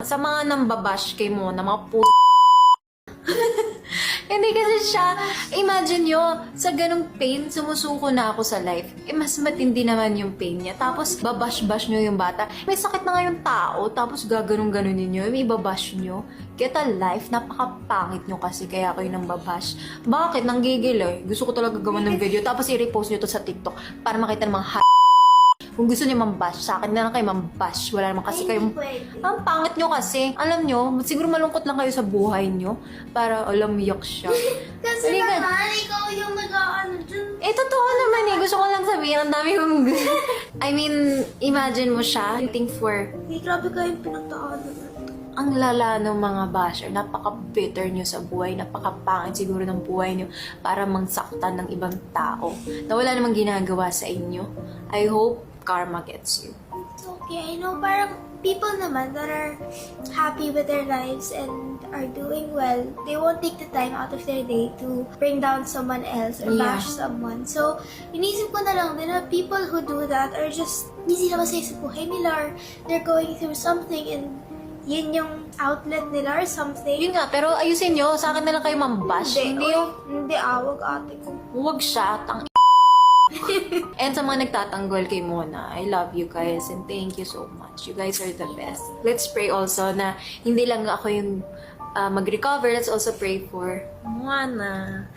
sa mga nambabash kay Mona, mga hindi kasi siya, imagine nyo, sa ganong pain, sumusuko na ako sa life. Mas matindi naman yung pain niya. Tapos, babash-bash nyo yung bata. May sakit na nga yung tao, tapos gaganong-ganon ninyo, may babash nyo. Get a life, napakapangit nyo kasi, kaya kayo nang babash. Bakit? Nanggigil eh. Gusto ko talaga gawan ng video, tapos i-repost nyo to sa TikTok para makita ng mga kung gusto niyo mambash, sa akin na lang kayo mambash. Wala naman kasi kayong... Ang pangit nyo kasi. Alam nyo, siguro malungkot lang kayo sa buhay nyo. Para alam, yak siya. Kasi naman, ikaw yung nag-ano dun. Eh, totoo naman eh. Gusto ko lang sabihin, ang dami kong... I mean, imagine mo siya, waiting for... Hey, grabe ka yung pinagdaanan na. Ang lala ng mga basher, napaka-bitter nyo sa buhay, napaka-pangit siguro ng buhay nyo para mangsaktan ng ibang tao na wala namang ginagawa sa inyo. I hope karma gets you. It's okay. I know parang people naman that are happy with their lives and are doing well, they won't take the time out of their day to bring down someone else or Yeah. bash someone. So, inisip ko na lang din na people who do that are just busy na masaya sa buhay nila or they're going through something and yun yung outlet nila or something. Yun nga, pero ayusin nyo, sa akin na lang kayo mambash. Hindi yung... Hindi, awag ate ko. Huwag siya, tang And sa mga nagtatanggol kay Mona, I love you guys and thank you so much. You guys are the best. Let's pray also na hindi lang ako yung mag-recover. Let's also pray for Mona.